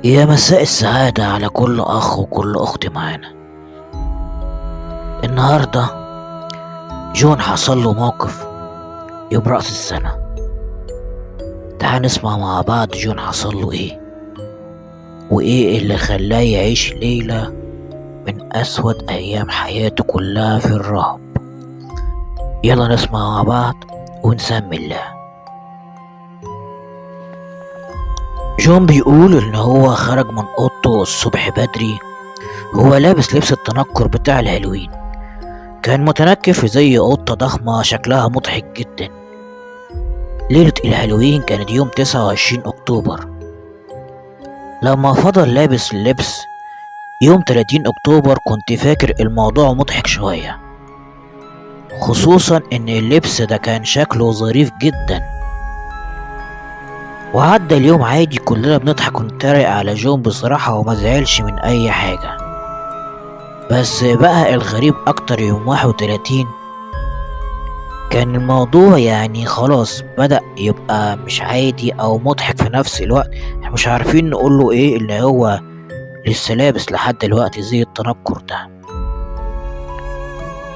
يا مساء السعادة على كل أخ وكل أخت معانا. النهاردة جون حصل له موقف يوم رأس السنة. تعال نسمع مع بعض جون حصل له إيه وإيه اللي خلاه يعيش ليلة من أسود أيام حياته كلها في الرهب. يلا نسمع مع بعض ونسمي الله. جون بيقول إن هو خرج من أوضته الصبح بدري، هو لابس لبس التنكر بتاع الهالوين. كان متنكر في زي قطة ضخمة شكلها مضحك جدا. ليلة الهالوين كانت يوم 29 أكتوبر. لما فضل لابس اللبس يوم 30 أكتوبر كنت فاكر الموضوع مضحك شوية، خصوصا إن اللبس ده كان شكله ظريف جدا. وعدى اليوم عادي، كلنا بنضحك ونتريق على جون بصراحة وما زعلش من أي حاجة. بس بقى الغريب أكتر يوم 31 كان الموضوع يعني خلاص بدأ يبقى مش عادي أو مضحك في نفس الوقت. احنا مش عارفين نقوله ايه اللي هو لسه لابس لحد دلوقتي زي التنكر ده.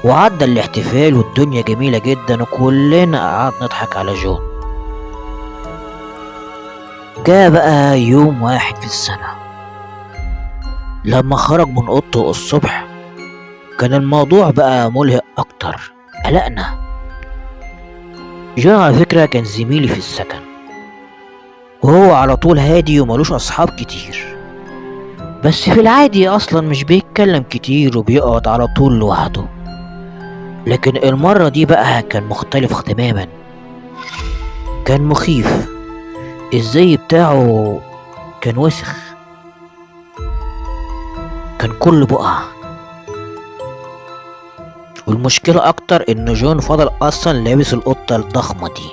وعدى الاحتفال والدنيا جميلة جدا وكلنا قعدنا نضحك على جون. جاء بقى يوم واحد في السنة لما خرج من أوضته الصبح كان الموضوع بقى ملهق أكتر. قلقنا. جون على فكرة كان زميلي في السكن، وهو على طول هادي وملوش أصحاب كتير، بس في العادي أصلا مش بيتكلم كتير وبيقعد على طول لوحده. لكن المرة دي بقى كان مختلف تماما، كان مخيف. الزي بتاعه كان وسخ، كان كله بقع. والمشكلة أكتر إن جون فضل أصلا لابس القطة الضخمة دي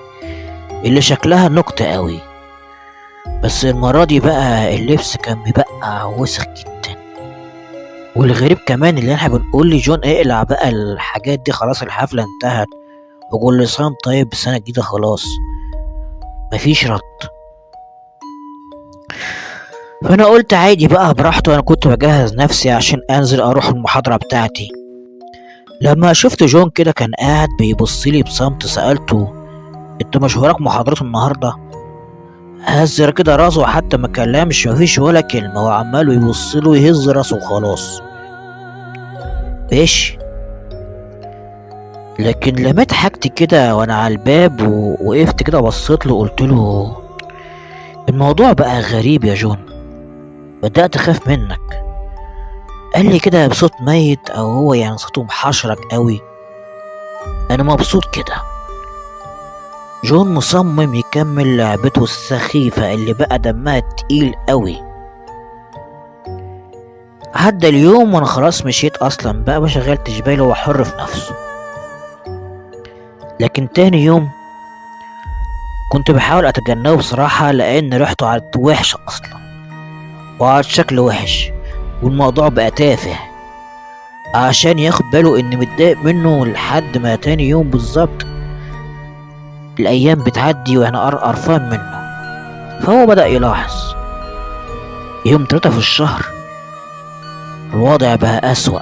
اللي شكلها نكتة قوي، بس المرة دي بقى اللبس كان مبقع وسخ جدا. والغريب كمان اللي احنا بنقول لجون اقلع بقى الحاجات دي، خلاص الحفلة انتهت وكل سنة طيب، السنة الجديدة خلاص مفيش رد. فانا قلت عادي بقى براحته، انا كنت بجهز نفسي عشان انزل اروح المحاضرة بتاعتي. لما شفت جون كده كان قاعد بيبصلي بصمت سألته انت مش وراك محاضرات النهاردة؟ هز كده راسه حتى ما كلمش، مفيش ولا كلمة، وعماله يبصله يهز راسه وخلاص. ايش؟ لكن لميت حاجتي كده وانا على الباب ووقفت كده بصيت له قلت له الموضوع بقى غريب يا جون، بدأت اخاف منك. قال لي كده بصوت ميت، او هو يعني صوته محشرك قوي. انا مبسوط كده. جون مصمم يكمل لعبته السخيفة اللي بقى دمها تقيل قوي. عدى اليوم وانا خلاص مشيت اصلا بقى، ما شغلتش بالي، هو حر في نفسه. لكن تاني يوم كنت بحاول اتجنبه بصراحة، لان ريحته عاد وحشة اصلا وعاد شكله وحش، والموضوع بقى تافه عشان ياخد باله اني متضايق منه. لحد ما تاني يوم بالظبط الايام بتعدي وانا قرفان منه، فهو بدأ يلاحظ. يوم 3 في الشهر الوضع بقى اسوأ،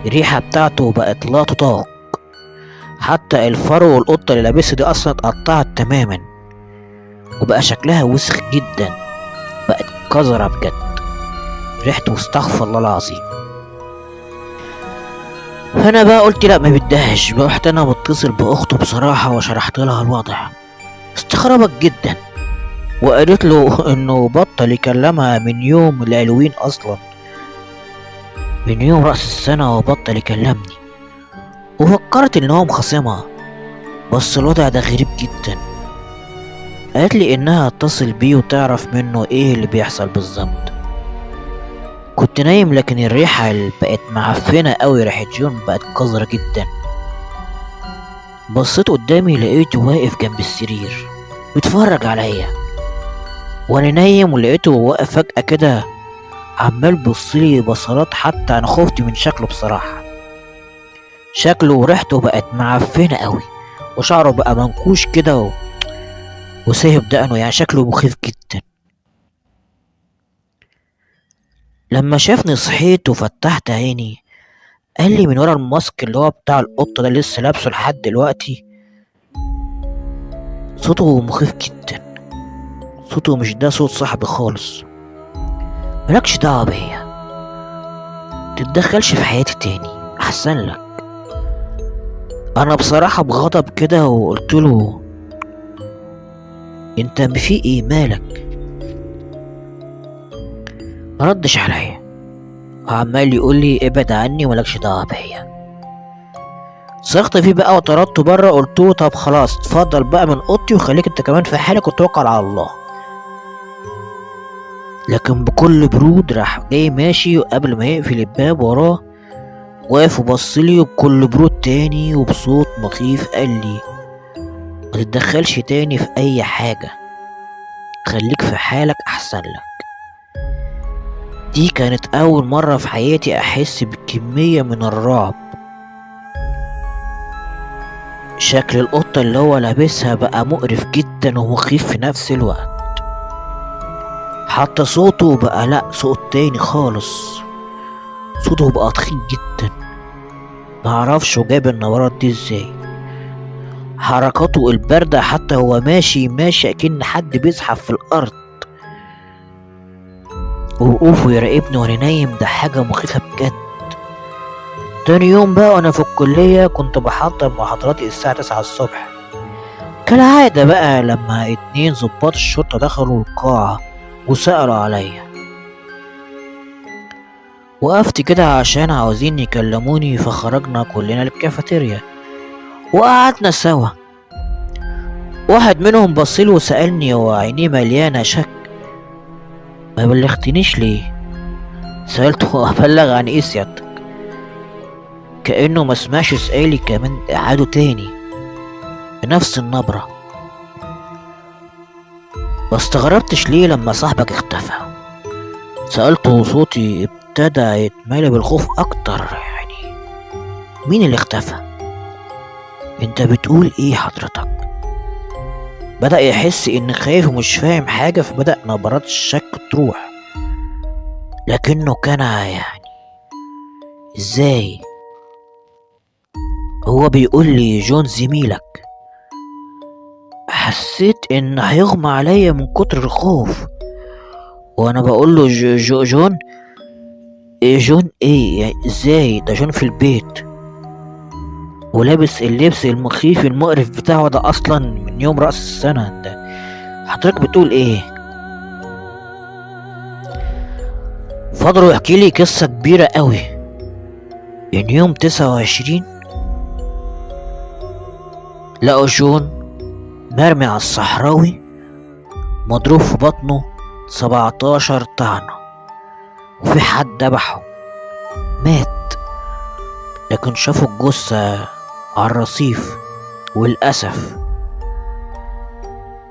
الريحة بتاعته بقت لا تطاق، حتى الفرو والقطة اللي لابسها دي اصلا اتقطعت تماما وبقى شكلها وسخ جدا، بقت قذرة بجد، ريحته استغفر الله العظيم. فانا بقى قلت لا ما بدهش، رحت انا متصل باخته بصراحة وشرحت لها الوضع. استغربت جدا وقالت له انه بطل يكلمها من يوم الهالوين اصلا، من يوم رأس السنة وبطل يكلمني، وفكرت ان هو مخاصمها. بس الوضع ده غريب جدا. قالت لي انها تتصل بيه وتعرف منه ايه اللي بيحصل بالظبط. كنت نايم لكن الريحة اللي بقت معفنة قوي، ريحة جون بقت قذرة جدا. بصيت قدامي لقيته واقف جنب السرير بيتفرج عليا وانا نايم، ولقيته واقف فجأة كده عمال بصلي بصلات، حتى انا خفت من شكله بصراحة. شكله وريحته بقت معفنة قوي، وشعره بقى منكوش كده وسايب دقنه، يعني شكله مخيف جدا. لما شافني صحيت وفتحت عيني قال لي من ورا الماسك اللي هو بتاع القطة ده لسه لابسه لحد دلوقتي. صوته مخيف جدا، صوته مش ده صوت صاحبي خالص. ملكش دعوة بيا، تتدخلش في حياتي تاني احسن لك. انا بصراحة بغضب كده وقلت له انت في ايه مالك؟ مردش عليا وعمال يقول لي ابعد عني وملكش دعوة بيا. صرخت فيه بقى وطردته بره، قلت له طب خلاص اتفضل بقى من اوضتي وخليك انت كمان في حالك وتوكل على الله. لكن بكل برود راح جاي ماشي، وقبل ما يقفل الباب وراه واقف وبصلي وبكل برود تاني وبصوت مخيف قال لي ما تتدخلش تاني في اي حاجة، خليك في حالك احسن لك. دي كانت اول مرة في حياتي احس بكمية من الرعب. شكل القطة اللي هو لابسها بقى مقرف جدا ومخيف في نفس الوقت. حتى صوته بقى لأ صوت تاني خالص، صوته بقى تخين جدا، معرفش هو جايب النبرات دي ازاي. حركاته الباردة حتى هو ماشي اكن حد بيزحف في الارض. ووقوفه يراقبني وانا نايم ده حاجة مخيفة بجد. تاني يوم بقى وانا في الكلية كنت بحضر محاضراتي الساعة 9 الصبح كالعادة بقى، لما 2 ضباط الشرطة دخلوا القاعة وسألوا عليا. وقفت كده عشان عاوزين يكلموني، فخرجنا كلنا للكافيتيريا وقعدنا سوا. واحد منهم بصيلي وسألني وعينيه مليانة شك ما بلغتنيش ليه؟ سألته أبلغ عن ايه سيادتك؟ كأنه ما سمعش سؤالي كمان أعاده تاني بنفس النبرة. واستغربتش ليه لما صاحبك اختفى؟ سألته وصوتي ابتدى يتملي بالخوف أكتر. يعني مين اللي اختفى؟ انت بتقول ايه حضرتك؟ بدأ يحس إني خايف ومش فاهم حاجة، فبدأ نبرات الشك تروح. لكنه كان يعني ازاي؟ هو بيقول لي جون زميلك. حسيت إن هيغمى عليا من كتر الخوف وأنا بقول له جون إيه؟ جون إيه يعني إزاي؟ ده جون في البيت ولابس اللبس المخيف المقرف بتاعه ده أصلا من يوم رأس السنة. ده حضرتك بتقول إيه؟ فضلوا يحكي لي قصة كبيرة قوي. من يوم 29 لقوا جون مرمي على الصحراوي مضروب في بطنه 17 طعنة، وفي حد ذبحه مات، لكن شافوا الجثة على الرصيف. وللأسف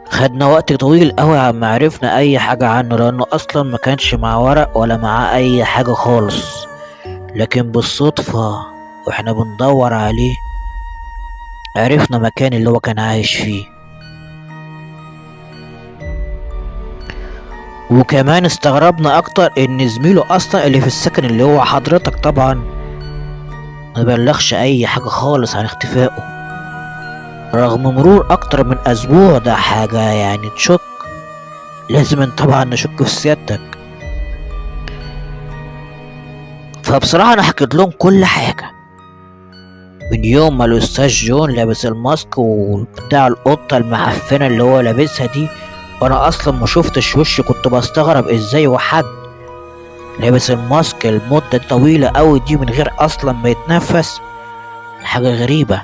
خدنا وقت طويل قوي عما عرفنا اي حاجة عنه، لانه اصلا ما كانش مع ورق ولا معاه اي حاجة خالص. لكن بالصدفة واحنا بندور عليه عرفنا مكان اللي هو كان عايش فيه. وكمان استغربنا اكتر ان زميله اصلا اللي في السكن اللي هو حضرتك طبعا ما بلغش اي حاجة خالص عن اختفائه رغم مرور اكتر من اسبوع. ده حاجة يعني تشك، لازم طبعا نشك في سيادتك. فبصراحة انا حكيت لهم كل حاجة، من يوم ما الاستاذ جون لابس الماسك وبتاع القطة المعفنة اللي هو لابسها دي، وانا اصلا ما شفتش وشه. كنت بستغرب ازاي واحد لابس الماسك المدة طويلة اوي دي من غير اصلا ما يتنفس، حاجة غريبة.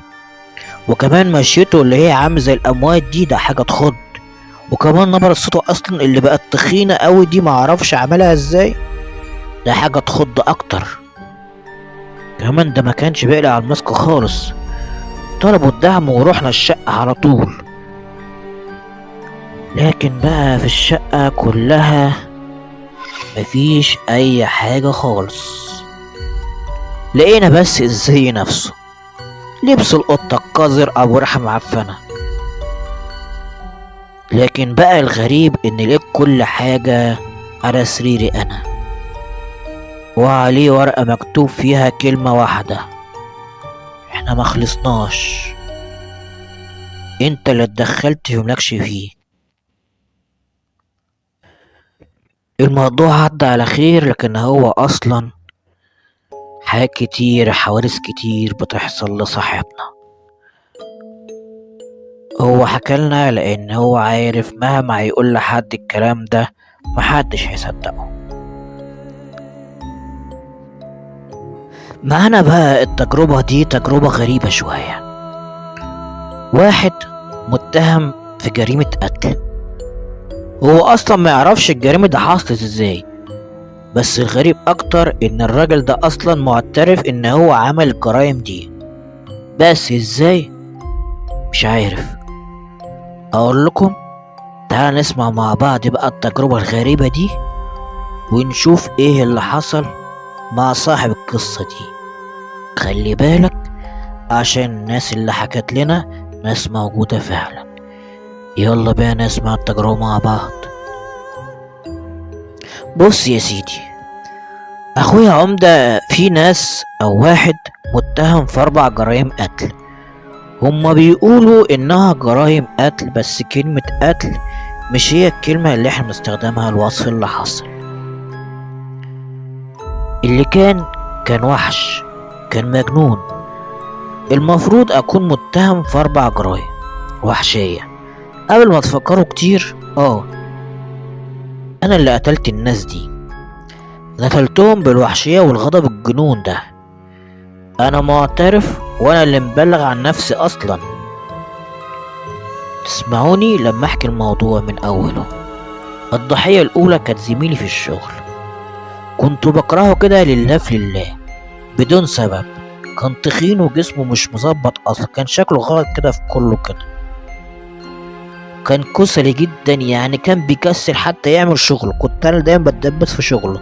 وكمان مشيته اللي هي عامل زي الاموات دي، ده حاجة تخض. وكمان نبرة صوته اصلا اللي بقت تخينة اوي دي معرفش عملها ازاي، ده حاجة تخض اكتر. كمان ده ما كانش بيقلق على الماسك خالص، طلبوا الدعم ورحنا الشقة على طول. لكن بقى في الشقة كلها مفيش اي حاجة خالص، لقينا بس الزي نفسه، لبس القطة القذر ابو ريحة معفنة. لكن بقى الغريب ان لقيت كل حاجة على سريري انا. وعليه ورقة مكتوب فيها كلمة واحدة: احنا ما خلصناش، انت اللي اتدخلت وملكش فيه. الموضوع عدى على خير، لكن هو اصلا حاجات كتير، حوادث كتير بتحصل لصاحبنا. هو حكالنا لان هو عارف مهما هيقول لحد الكلام ده محدش هيصدقه. معانا بقى التجربة دي تجربة غريبة شوية. واحد متهم في جريمة قتل، هو اصلا ما يعرفش الجريمة دي حصلت ازاي، بس الغريب اكتر ان الراجل ده اصلا معترف ان هو عمل الجرايم دي، بس ازاي مش عارف. اقول لكم، تعال نسمع مع بعض بقى التجربة الغريبة دي ونشوف ايه اللي حصل مع صاحب القصة دي. خلي بالك عشان الناس اللي حكت لنا ناس موجودة فعلا. يلا بينا نسمع التجربة مع بعض. بص يا سيدي، اخويا عمدة في ناس او واحد متهم في 4 جرائم قتل. هما بيقولوا انها جرائم قتل، بس كلمة قتل مش هي الكلمة اللي احنا بنستخدمها لوصف اللي حصل. اللي كان وحش، كان مجنون. المفروض اكون متهم في 4 جرائم وحشية. قبل ما تفكروا كتير، انا اللي قتلت الناس دي، قتلتهم بالوحشية والغضب الجنون ده. انا معترف وانا اللي مبلغ عن نفسي اصلا. تسمعوني لما احكي الموضوع من اوله. الضحية الاولى كانت زميلي في الشغل، كنت بكرهه كده لله في لله بدون سبب. كان تخين وجسمه مش مظبط اصلا، كان شكله غلط كده في كله كده، كان كسلي جدا، يعني كان بيكسل حتى يعمل شغله. كنت انا دايما بتدبس في شغله،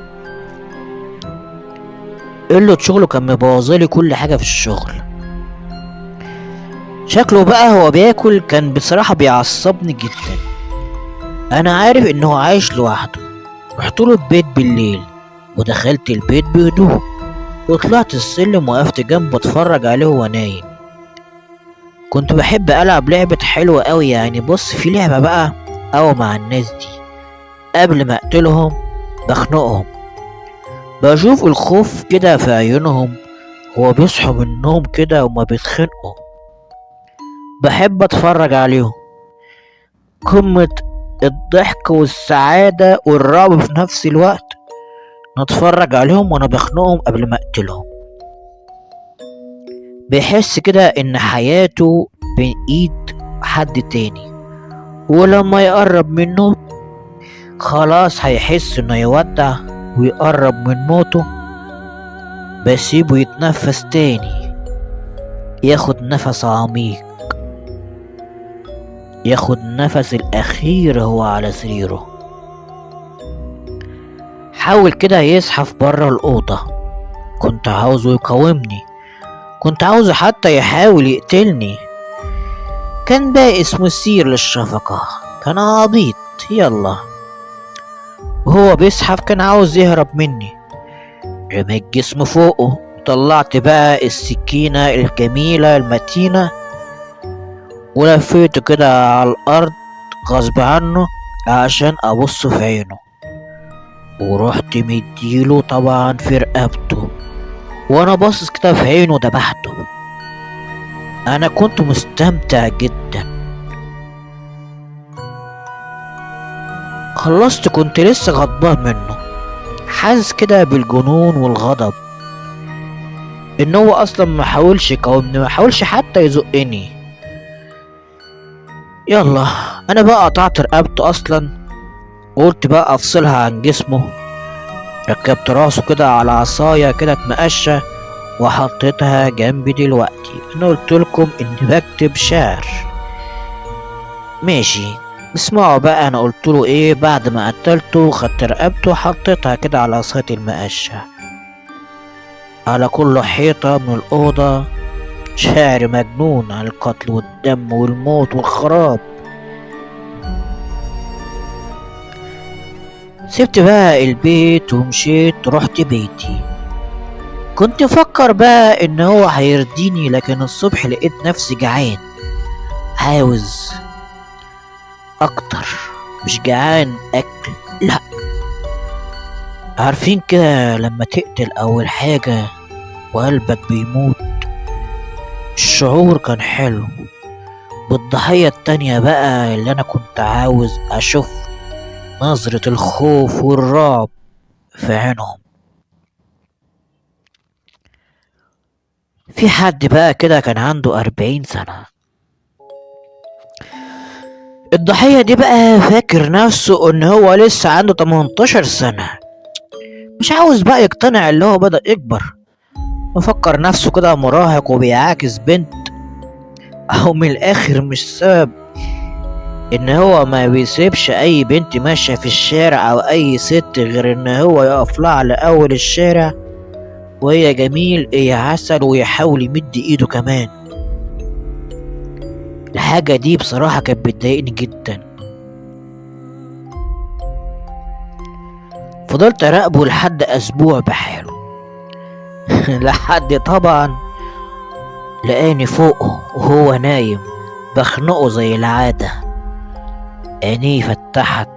قلة شغله كان مبوظلي كل حاجة في الشغل. شكله بقى هو بياكل كان بصراحة بيعصبني جدا. انا عارف انه عايش لوحده. رحتله البيت بالليل ودخلت البيت بهدوء وطلعت السلم وقفت جنبه اتفرج عليه وهو نايم. كنت بحب العب لعبة حلوة اوي، يعني بص في لعبة بقى او مع الناس دي قبل ما اقتلهم بخنقهم، بشوف الخوف كده في عيونهم هو بيصحوا من النوم كده وما بيتخنقوا. بحب اتفرج عليهم، قمة الضحك والسعادة والرعب في نفس الوقت. نتفرج عليهم وانا بخنقهم قبل ما اقتلهم. بيحس كده ان حياته بين ايد حد تاني، ولما يقرب منه خلاص هيحس انه يودع ويقرب من موته. بسيبه يتنفس تاني، ياخد نفس عميق، ياخد نفس الاخير هو على سريره. حاول كده يزحف برا الأوضة، كنت عاوزه يقاومني، كنت عاوزه حتى يحاول يقتلني. كان بائس مثير للشفقة، كان عبيط. يلا وهو بيزحف كان عاوز يهرب مني. رميت جسمه فوقه، طلعت بقى السكينة الجميلة المتينة ولفيته كده على الأرض غصب عنه عشان أبص في عينه، ورحت مديله طبعا في رقبته وانا باصص كده في عينه دبحته. انا كنت مستمتع جدا. خلصت كنت لسه غضبان منه، حاسس كده بالجنون والغضب ان هو اصلا ما حاولش يقاومني، ما حاولش حتى يزقني. يلا انا بقى قطعت رقبته اصلا، قلت بقى افصلها عن جسمه. ركبت راسه كده على عصاية كده اتمقشة وحطيتها جنبي. دلوقتي انا قلت لكم اني بكتب شعر، ماشي؟ اسمعوا بقى انا قلت له ايه بعد ما قتلته. خدت رقبته وحطيتها كده على عصاية المقشة على كل حيطة من الأوضة. شعر مجنون عن القتل والدم والموت والخراب. سبت بقى البيت ومشيت رحت بيتي. كنت مفكر بقى ان هو هيرضيني، لكن الصبح لقيت نفسي جعان، عاوز اكتر، مش جعان اكل، لا. عارفين كده لما تقتل اول حاجة وقلبك بيموت؟ الشعور كان حلو. بالضحية التانية بقى اللي انا كنت عاوز اشوف نظرة الخوف والرعب في عينهم. في حد بقى كده كان عنده 40 سنة. الضحية دي بقى فاكر نفسه ان هو لسه عنده 18 سنة، مش عاوز بقى يقتنع اللي هو بدأ يكبر. مفكر نفسه كده مراهق وبيعاكس بنت، او من الاخر مش سبب ان هو ما بيسيبش اي بنت ماشية في الشارع او اي ست غير ان هو يقف لها على اول الشارع وهي جميل هي عسل ويحاول يمد ايده كمان. الحاجة دي بصراحة كانت بتضايقني جدا. فضلت اراقبه لحد اسبوع بحاله لحد طبعا لقاني فوقه وهو نايم بخنقه زي العادة. عينيه فتحت،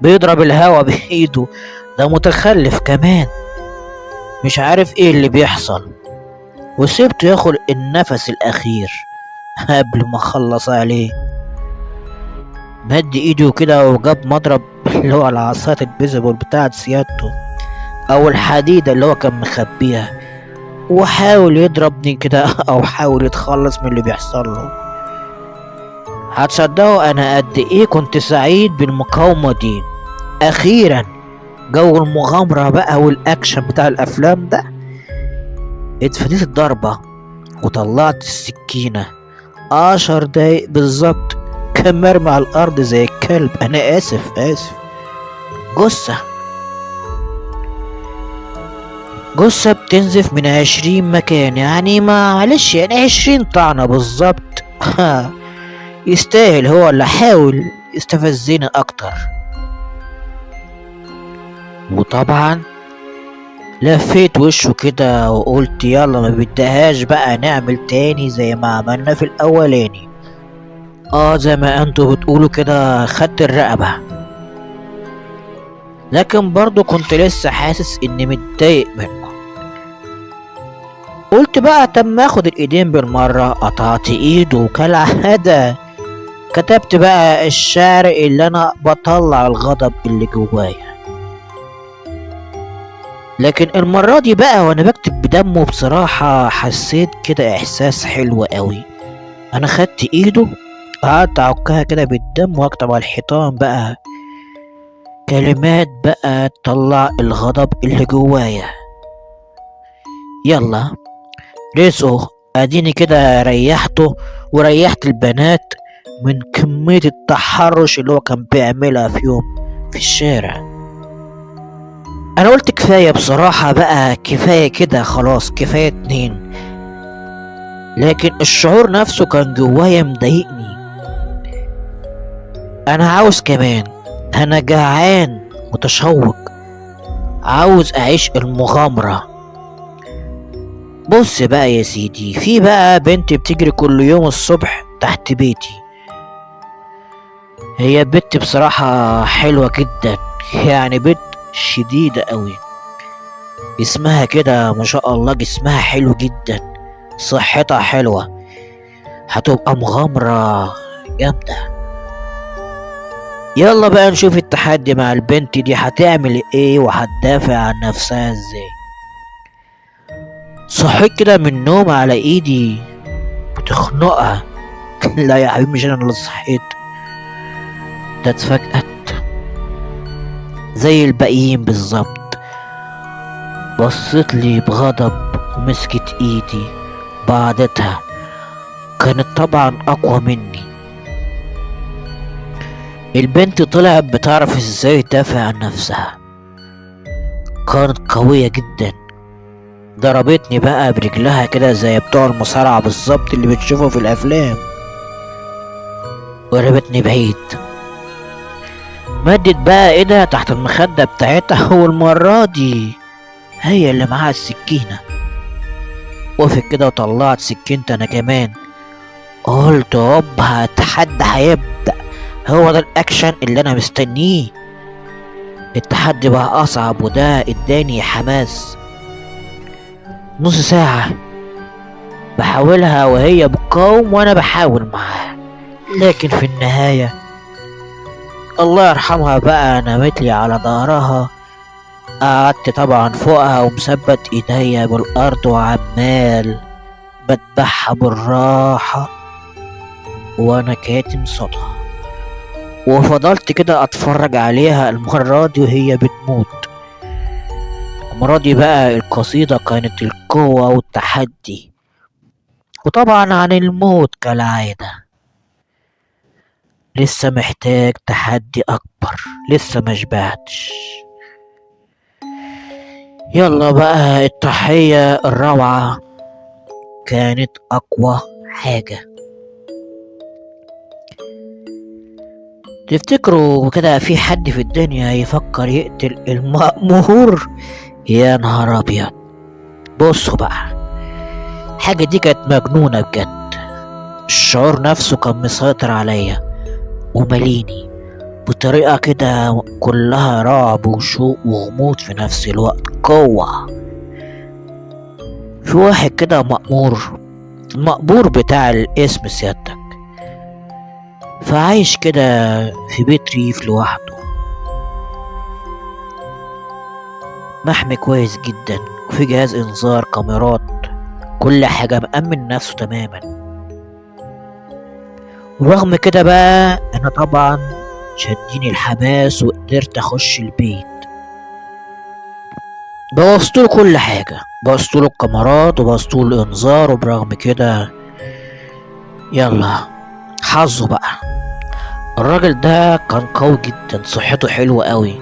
بيضرب الهوا بايده، ده متخلف كمان، مش عارف ايه اللي بيحصل. وسيبته ياخد النفس الاخير قبل ما اخلص عليه. مد ايده كده وجاب مضرب اللي هو العصاية البيسبول بتاعت سيادته او الحديدة اللي هو كان مخبيها، وحاول يضربني كده او حاول يتخلص من اللي بيحصل له. هتصدقوا انا قد ايه كنت سعيد بالمقاومة دي؟ اخيرا جو المغامرة بقى والاكشن بتاع الافلام ده. اتفاديت الضربة وطلعت السكينة. 10 دقايق بالظبط كان مرمي على الارض زي الكلب. انا اسف. جثة بتنزف من 20 مكان، يعني معلش يعني 20 طعنة بالظبط يستاهل. هو اللي حاول يستفزني اكتر. وطبعا لفيت وشه كده وقلت يلا ما بدهاش بقى نعمل تاني زي ما عملنا في الاولاني. زي ما انتوا بتقولوا كده خدت الرقبة، لكن برضو كنت لسه حاسس اني متضايق منه. قلت بقى تم اخد الايدين بالمرة. قطعت ايده وكالعادة كتبت بقى الشعر اللي انا بطلع الغضب اللي جوايا. لكن المرة دي بقى وانا بكتب بدمه بصراحة حسيت كده احساس حلو قوي. انا خدت ايده قعدت اعكها كده بالدم واكتب على الحيطان بقى كلمات بقى تطلع الغضب اللي جوايا. يلا رزقه، اديني كده ريحته وريحت البنات من كمية التحرش اللي هو كان بيعملها في يوم في الشارع. انا قلت كفاية بصراحة بقى، كفاية كده خلاص، كفاية 2. لكن الشعور نفسه كان جوايا مضايقني. انا عاوز كمان، انا جعان متشوق، عاوز اعيش المغامرة. بص بقى يا سيدي، في بقى بنت بتجري كل يوم الصبح تحت بيتي. هي بنت بصراحة حلوة جدا، يعني بنت شديدة قوي. اسمها كده ما شاء الله، جسمها حلو جدا، صحتها حلوة، هتبقى مغامرة جامدة. يلا بقى نشوف التحدي مع البنت دي هتعمل ايه وهتدافع عن نفسها ازاي. صحيت كده من النوم على ايدي بتخنقها لا يا حبيبي، مش انا اللي صحيت، ده اتفاجأت زي الباقيين بالظبط. بصت لي بغضب ومسكت ايدي بعدتها. كانت طبعا اقوى مني. البنت طلعت بتعرف ازاي تدافع عن نفسها، كانت قوية جدا. ضربتني بقى برجلها كده زي بتوع المصارعة بالظبط اللي بتشوفه في الافلام، ورمتني بعيد. مدت بقى ايدها تحت المخدة بتاعتها والمرة دي هي اللي معاها السكينة. وقفت كده وطلعت سكينتي انا كمان. قلت هوبا التحدي هيبدأ، هو ده الاكشن اللي انا مستنيه. التحدي بقى اصعب وده اداني حماس. نص ساعة بحاولها وهي بتقاوم وانا بحاول معاها، لكن في النهاية الله يرحمها بقى نامت لي على ظهرها. قعدت طبعا فوقها ومثبت ايديا بالارض وعمال بذبحها بالراحة وانا كاتم صوتها. وفضلت كده اتفرج عليها المرة دي وهي بتموت. المرة دي بقى القصيدة كانت القوة والتحدي، وطبعا عن الموت كالعادة. لسه محتاج تحدي اكبر، لسه مشبعتش. يلا بقى التحية الروعة كانت اقوى حاجة. تفتكروا كده في حد في الدنيا يفكر يقتل المأمور؟ يا نهار ابيض. بصوا بقى، حاجة دي كانت مجنونة بجد. الشعور نفسه كان مسيطر عليا ومليني بطريقة كده كلها رعب وشوق وغموض في نفس الوقت. قوة. في واحد كده مأمور، المأمور بتاع الاسم سيادتك، فعايش كده في بيت ريف لوحده، محمي كويس جدا وفي جهاز انذار كاميرات، كل حاجة مأمن نفسه تماما. ورغم كده بقى انا طبعا شديني الحماس وقدرت اخش البيت. بوظتله كل حاجة، بوظتله الكاميرات وبوظتله الانذار، وبرغم كده يلا حظه بقى. الراجل ده كان قوي جدا، صحته حلوة قوي.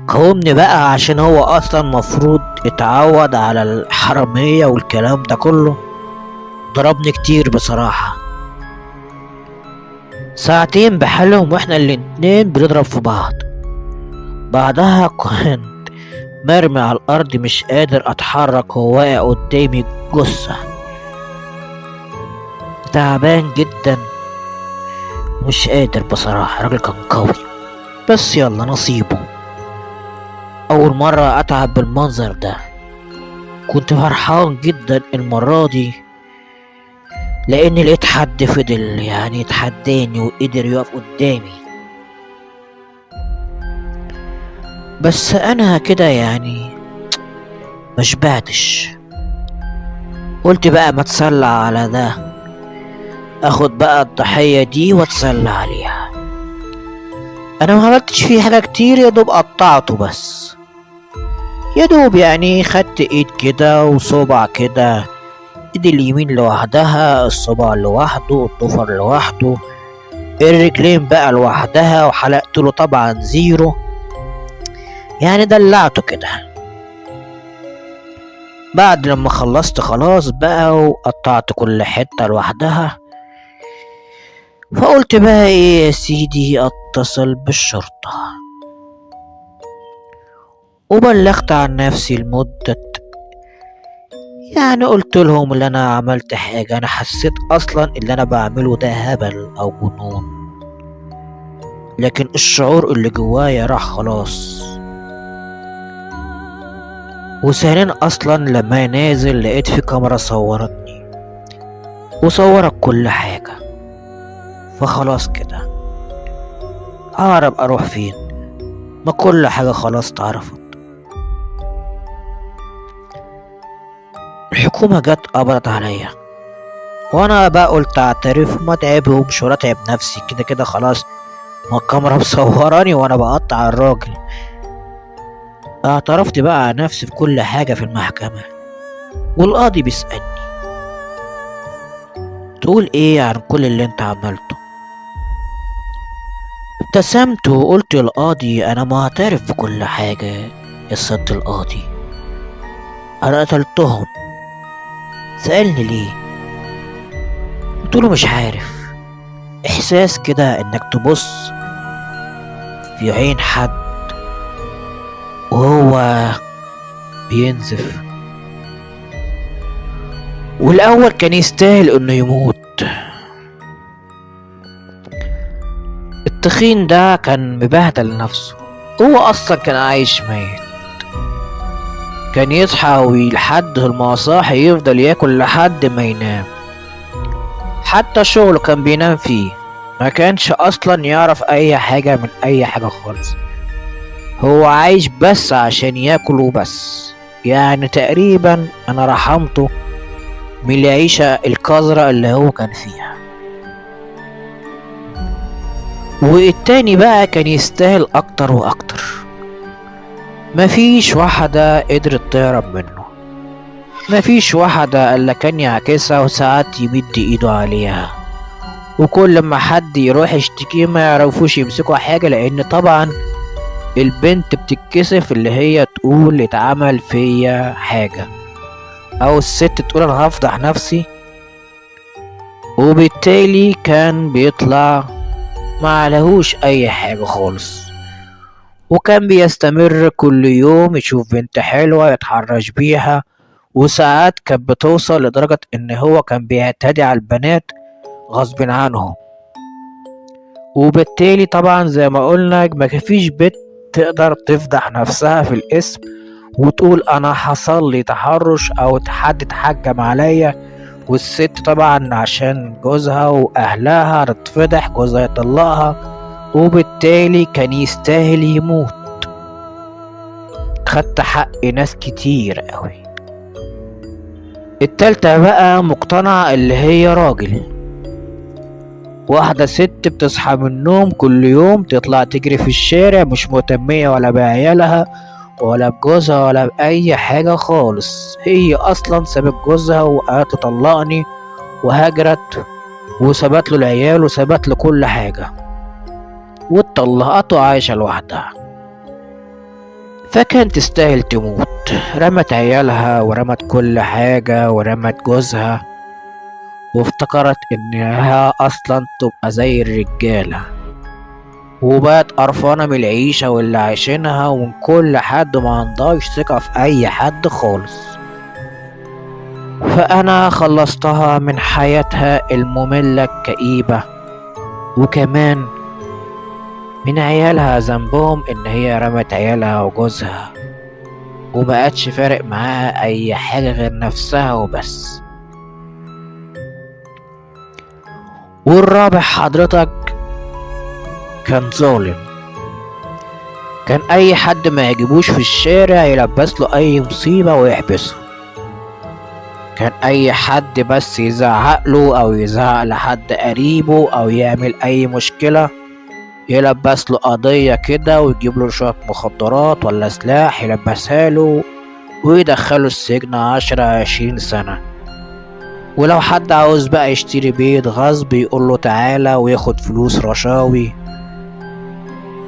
قومني بقى عشان هو اصلا مفروض اتعود على الحرامية والكلام ده كله. ضربني كتير بصراحة، ساعتين بحالهم واحنا الاتنين بنضرب في بعض. بعدها كنت مرمي على الارض مش قادر اتحرك، هو واقع قدامي جثة، تعبان جدا مش قادر بصراحة. الراجل كان قوي بس يلا نصيبه. اول مرة اتعب بالمنظر ده. كنت فرحان جدا المرة دي لاني لقيت حد فضل يعني يتحداني وقدر يقف قدامي. بس انا كده يعني مشبعتش. قلت بقى ما اتسلى على ده، اخد بقى الضحية دي واتسلى عليها. انا ما عملتش فيه حاجة كتير، يا دوب قطعته بس، يا دوب يعني خدت ايد كده وصبع كده، ايد اليمين لوحدها، الصبع لوحده، الضفر لوحده، الرجلين بقى لوحدها، وحلقت له طبعا زيرو، يعني دلعته كده. بعد لما خلصت خلاص بقى وقطعت كل حتة لوحدها، فقلت بقى ايه يا سيدي، اتصل بالشرطة. وبلغت عن نفسي لمدة، يعني قلت لهم اللي انا عملت حاجة، انا حسيت اصلا اللي انا بعمله ده هبل او جنون، لكن الشعور اللي جوايا راح خلاص. وثانيا اصلا لما نازل لقيت في كاميرا صورتني وصورت كل حاجة، فخلاص كده اعرف اروح فين، ما كل حاجة خلاص اتعرفت. الحكومة جت قبضت عليا، وانا بقى قلت اعترف وما اتعبهمش ولا اتعب نفسي، كده كده خلاص ما الكاميرا مصوراني وانا بقطع الراجل. اعترفت بقى على نفسي في كل حاجة في المحكمة، والقاضي بيسألني تقول ايه عن كل اللي انت عملته؟ ابتسمت وقلت للقاضي انا معترف بكل حاجة يا سيادة القاضي، انا قتلتهم. سألني ليه؟ قلت له مش عارف، احساس كده انك تبص في عين حد وهو بينزف، والأول كان يستاهل إنه يموت. التخين ده كان مبهدل نفسه، هو أصلا كان عايش ميت. كان يصحى ولحد المصاحي يفضل ياكل لحد ما ينام، حتى شغله كان بينام فيه. ما كانش أصلا يعرف أي حاجة من أي حاجة خالص، هو عايش بس عشان ياكل وبس. يعني تقريبا أنا رحمته من العيشة القذرة اللي هو كان فيها. والتاني بقى كان يستاهل أكتر وأكتر، مفيش واحدة قدرت تهرب منه، مفيش واحدة إلا كان يعكسها وساعات يمد إيده عليها. وكل ما حد يروح يشتكيه ما يعرفوش يمسكوا حاجة، لأن طبعا البنت بتتكسف اللي هي تقول اتعمل فيا حاجة، أو الست تقول أنا هفضح نفسي. وبالتالي كان بيطلع ما عليهوش أي حاجة خالص، وكان بيستمر كل يوم يشوف بنت حلوة يتحرش بيها. وساعات كانت بتوصل لدرجة إن هو كان بيعتدي على البنات غصب عنهم. وبالتالي طبعا زي ما قلنا ما فيش بنت تقدر تفضح نفسها في الاسم وتقول أنا حصل لي تحرش أو حد اتحجم عليا. والست طبعا عشان جوزها وأهلها هتتفضح، جوزها يطلقها، وبالتالي كان يستاهل يموت. خدت حق ناس كتير قوي. التالتة بقى مقتنعة اللي هي راجل، واحدة ست بتصحى من النوم كل يوم تطلع تجري في الشارع، مش مهتمية ولا بعيالها ولا بجوزها ولا بأي حاجة خالص. هي أصلا سابت جوزها وقالت له طلقني وهاجرت، وسابت له العيال وسابت له كل حاجة واتطلقت وعايشة لوحدها. فكانت تستاهل تموت، رمت عيالها ورمت كل حاجة ورمت جوزها، وافتكرت انها اصلا تبقى زي الرجالة، وبقت قرفانة من العيشة واللي عايشينها ومن كل حد، ما عندهاش ثقة في اي حد خالص. فانا خلصتها من حياتها المملة الكئيبة، وكمان من عيالها ذنبهم ان هي رمت عيالها وجوزها ومبقتش فارق معاها اي حاجة غير نفسها وبس. والرابع حضرتك كان ظالم، كان اي حد ما يعجبوش في الشارع يلبس له اي مصيبة ويحبسه. كان اي حد بس يزعق له او يزعق لحد قريبه او يعمل اي مشكلة يلبس له قضية كده ويجيب له شوية مخدرات ولا سلاح يلبسها له ويدخله السجن 10-20 سنة. ولو حد عاوز بقى يشتري بيت غصب يقول له تعالى وياخد فلوس رشاوي،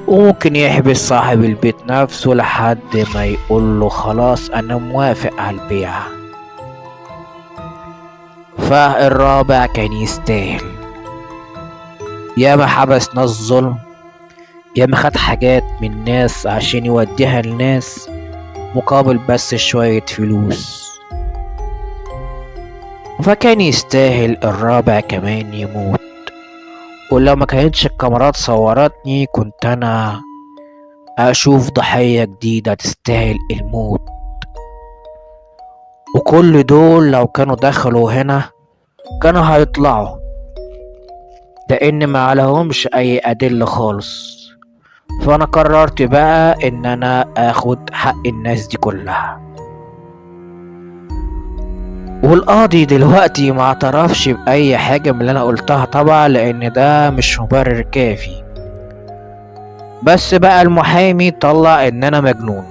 وممكن يحبس صاحب البيت نفسه لحد ما يقول له خلاص انا موافق على البيع. فالرابع كان يستاهل، ياما حبس ناس ظلم، ياما خد حاجات من ناس عشان يوديها لناس مقابل بس شوية فلوس. فكان يستاهل الرابع كمان يموت. ولو ما كانتش الكاميرات صورتني كنت انا اشوف ضحية جديدة تستاهل الموت. وكل دول لو كانوا دخلوا هنا كانوا هيطلعوا، لان ما عليهمش اي ادلة خالص. فانا قررت بقى ان انا اخد حق الناس دي كلها. والقاضي دلوقتي ما اعترفش باي حاجة من اللي انا قلتها طبعا، لان ده مش مبرر كافي. بس بقى المحامي طلع ان انا مجنون.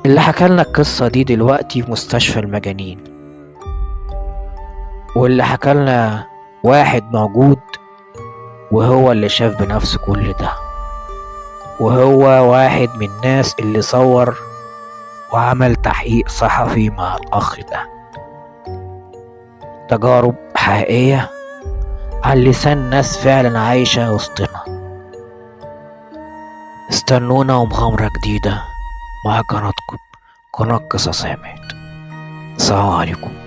اللي حكالنا القصة دي دلوقتي في مستشفى المجانين، واللي حكالنا واحد موجود وهو اللي شاف بنفسه كل ده، وهو واحد من الناس اللي صور وعمل تحقيق صحفي مع الأخ ده. تجارب حقيقية على لسان ناس فعلا عايشة وسطنا. استنونا ومغامرة جديدة مع قناتكم، قناة قصص عماد. السلام عليكم.